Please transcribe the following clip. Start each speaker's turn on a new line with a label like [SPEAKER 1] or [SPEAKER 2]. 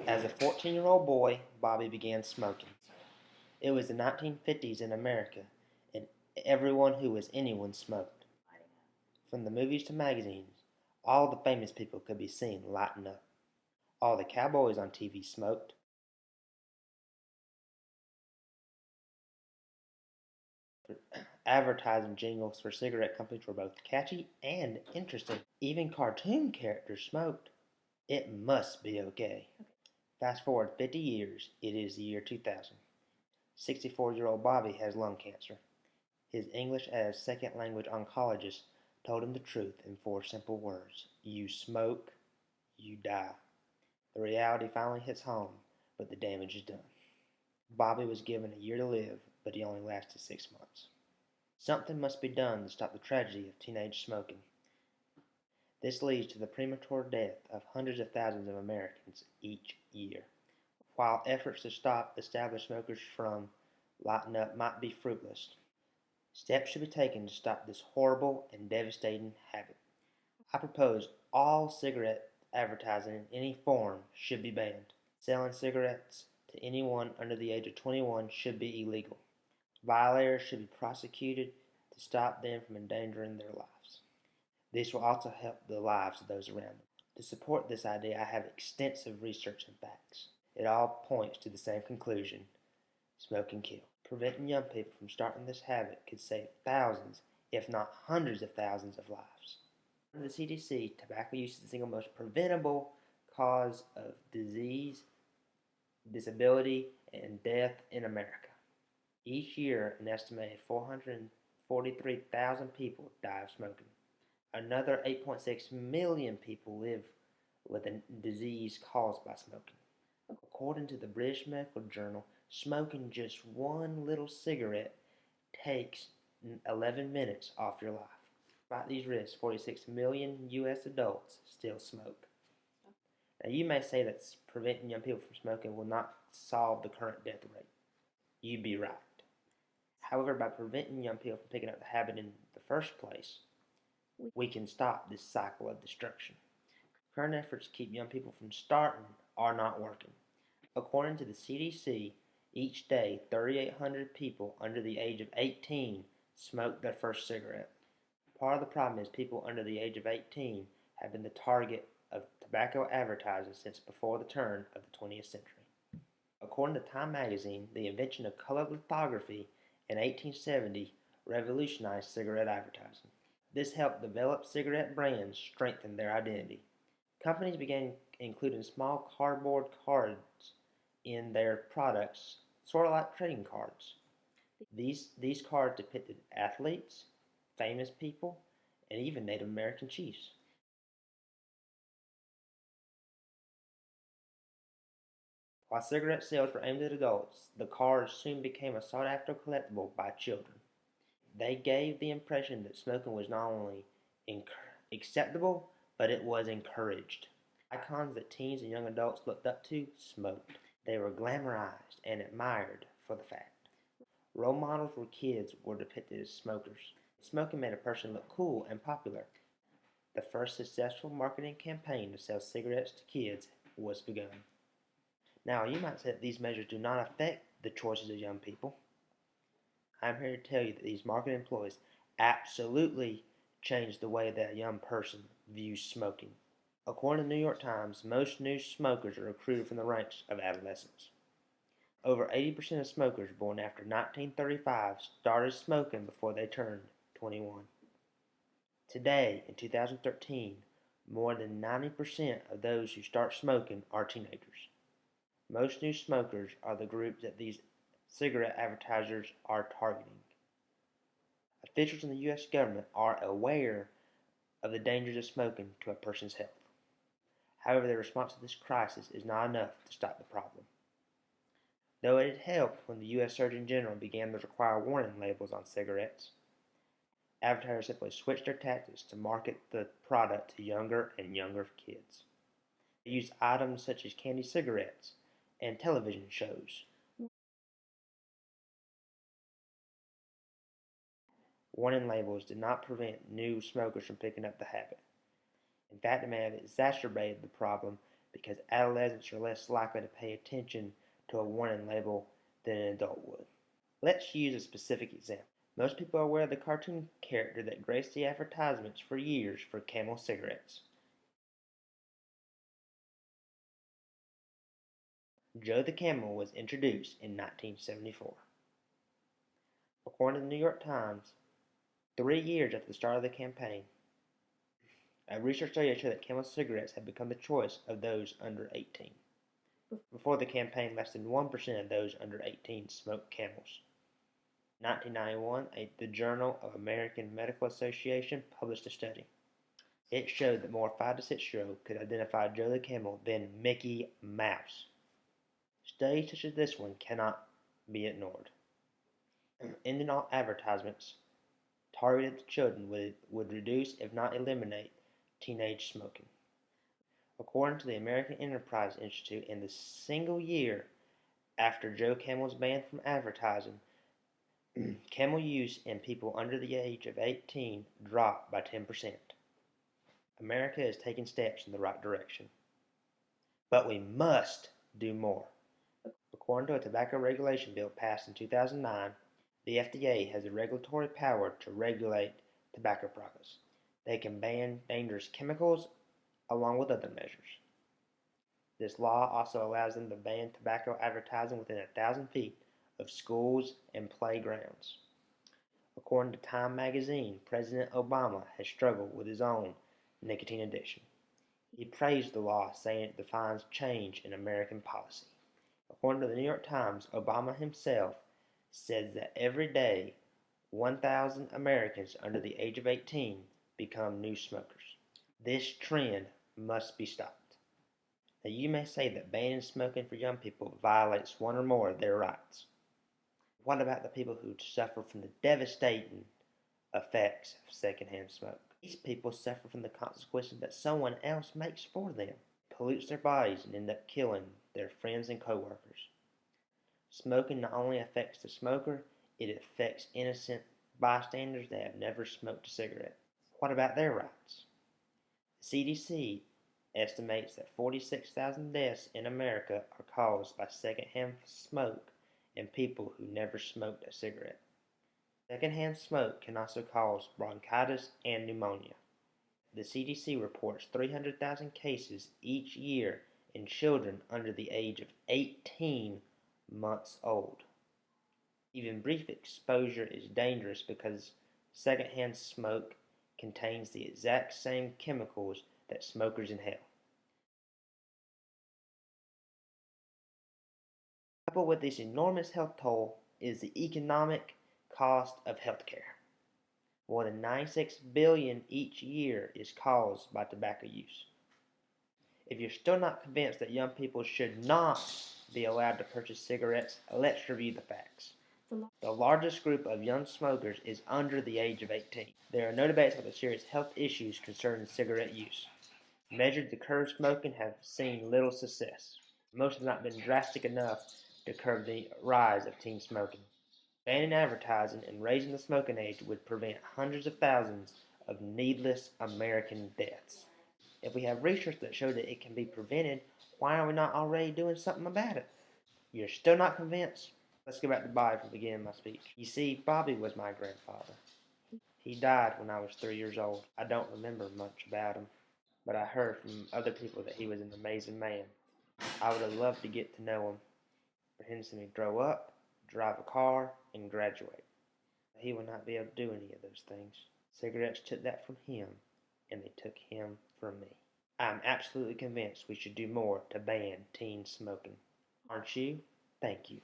[SPEAKER 1] As a 14-year-old boy, Bobby began smoking. It was the 1950s in America, and everyone who was anyone smoked. From the movies to magazines, all the famous people could be seen lighting up. All the cowboys on TV smoked. Advertising jingles for cigarette companies were both catchy and interesting. Even cartoon characters smoked. It must be okay. Fast forward 50 years, it is the year 2000. 64-year-old Bobby has lung cancer. His English as second language oncologist told him the truth in 4 simple words: you smoke, you die. The reality finally hits home, but the damage is done. Bobby was given a year to live, but he only lasted 6 months. Something must be done to stop the tragedy of teenage smoking. This leads to the premature death of hundreds of thousands of Americans each year. While efforts to stop established smokers from lighting up might be fruitless, steps should be taken to stop this horrible and devastating habit. I propose all cigarette advertising in any form should be banned. Selling cigarettes to anyone under the age of 21 should be illegal. Violators should be prosecuted to stop them from endangering their lives. This will also help the lives of those around them. To support this idea, I have extensive research and facts. It all points to the same conclusion: smoke and kill. Preventing young people from starting this habit could save thousands, if not hundreds of thousands of lives. Under the CDC, tobacco use is the single most preventable cause of disease, disability, and death in America. Each year, an estimated 443,000 people die of smoking. Another 8.6 million people live with a disease caused by smoking. According to the British Medical Journal, smoking just one little cigarette takes 11 minutes off your life. Despite these risks, 46 million U.S. adults still smoke. Now, you may say that preventing young people from smoking will not solve the current death rate. You'd be right. However, by preventing young people from picking up the habit in the first place, we can stop this cycle of destruction. Current efforts to keep young people from starting are not working. According to the CDC, each day 3,800 people under the age of 18 smoke their first cigarette. Part of the problem is people under the age of 18 have been the target of tobacco advertising since before the turn of the 20th century. According to Time magazine, the invention of color lithography in 1870 revolutionized cigarette advertising. This helped develop cigarette brands strengthen their identity. Companies began including small cardboard cards in their products, sort of like trading cards. These cards depicted athletes, famous people, and even Native American chiefs. While cigarette sales were aimed at adults, the cards soon became a sought-after collectible by children. They gave the impression that smoking was not only acceptable, but it was encouraged. Icons that teens and young adults looked up to smoked. They were glamorized and admired for the fact. Role models where kids were depicted as smokers. Smoking made a person look cool and popular. The first successful marketing campaign to sell cigarettes to kids was begun. Now, you might say that these measures do not affect the choices of young people. I'm here to tell you that these marketing employees absolutely change the way that a young person views smoking. According to the New York Times, most new smokers are recruited from the ranks of adolescents. Over 80% of smokers born after 1935 started smoking before they turned 21. Today, in 2013, more than 90% of those who start smoking are teenagers. Most new smokers are the group that these cigarette advertisers are targeting. Officials in the U.S. government are aware of the dangers of smoking to a person's health. However, their response to this crisis is not enough to stop the problem. Though it had helped when the U.S. Surgeon General began to require warning labels on cigarettes, advertisers simply switched their tactics to market the product to younger and younger kids. They used items such as candy cigarettes and television shows. Warning labels did not prevent new smokers from picking up the habit. In fact, it may have exacerbated the problem because adolescents are less likely to pay attention to a warning label than an adult would. Let's use a specific example. Most people are aware of the cartoon character that graced the advertisements for years for Camel cigarettes. Joe the Camel was introduced in 1974. According to the New York Times, 3 years after the start of the campaign, a research study showed that Camel cigarettes had become the choice of those under 18. Before the campaign, less than 1% of those under 18 smoked Camels. In 1991, the Journal of American Medical Association published a study. It showed that more 5 to 6-year-olds could identify Joe the Camel than Mickey Mouse. Studies such as this one cannot be ignored. Ending all advertisements targeted to children would reduce, if not eliminate, teenage smoking. According to the American Enterprise Institute, in the single year after Joe Camel was banned from advertising, Camel use in people under the age of 18 dropped by 10%. America is taking steps in the right direction. But we must do more. According to a tobacco regulation bill passed in 2009, the FDA has the regulatory power to regulate tobacco products. They can ban dangerous chemicals along with other measures. This law also allows them to ban tobacco advertising within 1,000 feet of schools and playgrounds. According to Time magazine, President Obama has struggled with his own nicotine addiction. He praised the law, saying it defines change in American policy. According to the New York Times, Obama himself says that every day 1,000 Americans under the age of 18 become new smokers. This trend must be stopped. Now, you may say that banning smoking for young people violates one or more of their rights. What about the people who suffer from the devastating effects of secondhand smoke? These people suffer from the consequences that someone else makes for them, pollutes their bodies, and end up killing their friends and coworkers. Smoking not only affects the smoker, it affects innocent bystanders that have never smoked a cigarette. What about their rights? The CDC estimates that 46,000 deaths in America are caused by secondhand smoke in people who never smoked a cigarette. Secondhand smoke can also cause bronchitis and pneumonia. The CDC reports 300,000 cases each year in children under the age of 18 months old. Even brief exposure is dangerous because secondhand smoke contains the exact same chemicals that smokers inhale. Coupled with this enormous health toll is the economic cost of healthcare. More than $96 billion each year is caused by tobacco use. If you're still not convinced that young people should not be allowed to purchase cigarettes, let's review the facts. The largest group of young smokers is under the age of 18. There are no debates about the serious health issues concerning cigarette use. Measures to curb smoking have seen little success. Most have not been drastic enough to curb the rise of teen smoking. Banning advertising and raising the smoking age would prevent hundreds of thousands of needless American deaths. If we have research that shows that it can be prevented, why are we not already doing something about it? You're still not convinced? Let's go back to Bobby from the beginning of my speech. You see, Bobby was my grandfather. He died when I was 3 years old. I don't remember much about him, but I heard from other people that he was an amazing man. I would have loved to get to know him, for him to see me grow up, drive a car, and graduate. He will not be able to do any of those things. Cigarettes took that from him, and they took him from me. I am absolutely convinced we should do more to ban teen smoking. Aren't you? Thank you.